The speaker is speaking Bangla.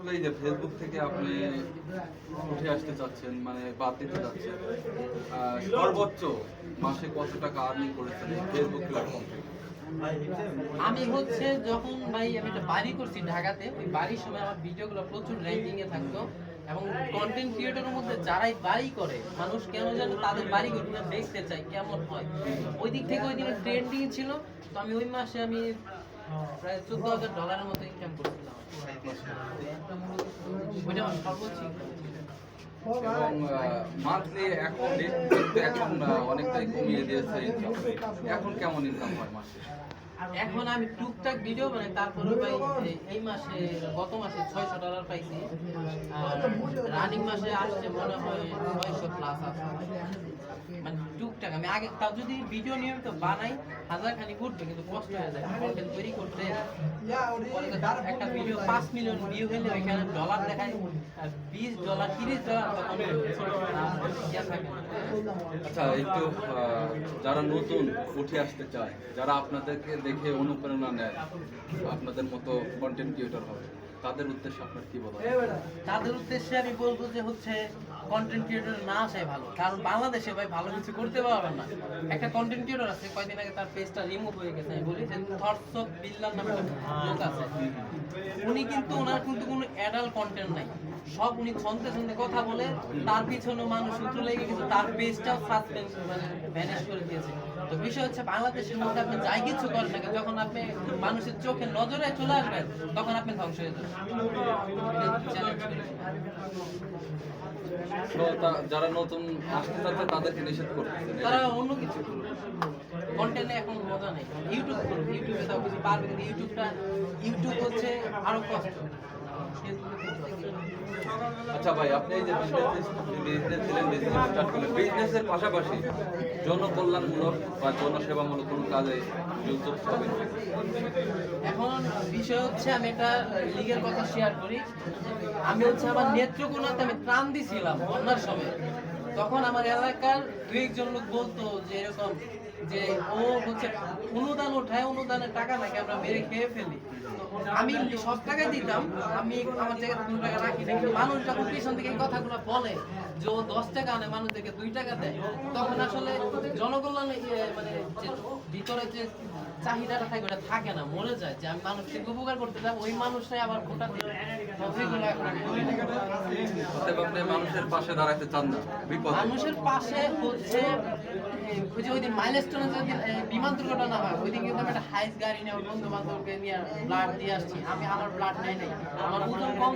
আসলে এই যে ফেসবুক থেকে আপনি উঠে আসতে চাচ্ছেন, মানে বাদ দিতে চাচ্ছেন, সর্বোচ্চ মাসে কত টাকা আর্নিং করেছেন এই ফেসবুক প্ল্যাটফর্ম থেকে? আমি হচ্ছে যখন ভাই আমি একটা বাড়ি করছি ঢাকাতে, ওই বাড়ির সময় আমার ভিডিওগুলো প্রচুর র্যাঙ্কিং এ থাকতো এবং কন্টেন্ট ক্রিয়েটরের মধ্যে যারাই বাড়ি করে মানুষ কেন যেন তাদের বাড়িগুলো দেখতে চায় কেমন হয়, ওই দিক থেকে ওই দিনে ট্রেন্ডিং ছিল। তো আমি ওই মাসে প্রায় $14,000 মতো ইনকাম করছিলাম। ওইটা আমার সর্বোচ্চ income ছিল। এবং মান্থলি এখন কিন্তু এখন অনেকটাই কমিয়ে দিয়েছে ইনকাম। এখন কেমন ইনকাম হয় মাসে? এখন আমি টুকটাক ভিডিও বানাই, তারপরে ভাই এই মাসে গত মাসে $600 পাইছি, আর রানিং মাসে আসছে মনে হয় 600 প্লাস আছে। মানে টুকটাক আমি আগে তাও যদি ভিডিও নিয়মিত বানাই হাজার খানি ঘুরবে, কিন্তু কষ্ট হয়ে যায় কন্টেন্ট তৈরি করতে। একটা ভিডিও 5 মিলিয়ন ভিউ হলে ওইখানে ডলার দেখায় $20 $30, তখন ইয়া থাকে না। আচ্ছা, একটু যারা নতুন উঠে আসতে চায়, যারা আপনাদেরকে দেখে অনুপ্রেরণা নেয়, আপনাদের মতো কন্টেন্ট ক্রিয়েটর হবে, তাদের উদ্দেশ্যে আপনার কি বলা? তাদের উদ্দেশ্যে আমি বলবো যে হচ্ছে কন্টেন্ট ক্রিয়েটর না আসাই ভালো, কারণ বাংলাদেশে ভাই ভালো কিছু করতে পারবেন না। একটা কন্টেন্ট ক্রিয়েটর আছে, কয়দিন আগে তার পেজটা রিমুভ হয়ে গেছে, আমি বলি যে থটস অফ বিল্লাল নামে একটা লোক আছে, উনি কিন্তু ওনার কিন্তু কোনো অ্যাডাল্ট কন্টেন্ট নাই, সব উনি ছন্দে ছন্দে কথা বলে, তার পিছনে মানুষ সূত্র লেগে কিন্তু তার পেজটাও সাসপেন্স মানে ভ্যানিশ করে দিয়েছে। তো বিষয় হচ্ছে বাংলাদেশের মধ্যে আপনি যাই কিছু করেন না কেন, যখন আপনি মানুষের চোখে নজরে চলে আসবেন তখন আপনি ধ্বংস হয়ে যাবেন। তো যারা নতুন আসতে চাচ্ছে তাদেরকে নিষেধ করতেছেন? তারা অন্য কিছু করবে, কন্টেন্টে এখন মজা নেই। ইউটিউব করবে, ইউটিউবে তাও কিছু পারবে, কিন্তু ইউটিউব হচ্ছে আরো কষ্ট। আচ্ছা ভাই, আপনি এই যে বিজনেস ছিলেন, বিজনেস স্টার্ট করলেন, বিজনেসের পাশাপাশি জনকল্যাণমূলক বা জনসেবামূলক কোনো কাজে যুক্ত হবেন? এখন বিষয় হচ্ছে আমি একটা লিগের কথা শেয়ার করি। আমি হচ্ছে আমার নেত্রকোনাতে আমি ত্রাণ দিছিলাম বন্যার সময়, তখন আমার এলাকার দু একজন লোক বলতো যে এরকম যে ও হচ্ছে অনুদান ওঠায়, অনুদানের টাকা নাকি আমরা মেরে খেয়ে ফেলি। আমি সব টাকাই দিতাম, আমি আমার জায়গায় 2 টাকা রাখি না, কিন্তু মানুষ যখন পিছন থেকে এই কথাগুলো বলে যে ও 10 টাকা আনে মানুষদেরকে 2 টাকা দেয়, তখন আসলে জনকল্যাণে মানে যে ভিতরে যে চাহিদাটা থাকে ওটা থাকে না, মরে যায়। যে আমি মানুষকে উপকার করতে যাব, ওই মানুষটাই আবার ভোটা দিল, সেগুলো এখন আমি করি না। আপনি মানুষের পাশে দাঁড়াতে চান না বিপদে? মানুষের পাশে হচ্ছে ওই যে ওই দিন মাইলস্টোনে যদি বিমান দুর্ঘটনা হয়, ওই দিন কিন্তু আমি একটা হাইস গাড়ি নিয়ে বন্ধু বান্ধবকে নিয়ে ব্লাড দিয়ে আসছি। আমি আমার ব্লাড নাই, আমার ওজন কম।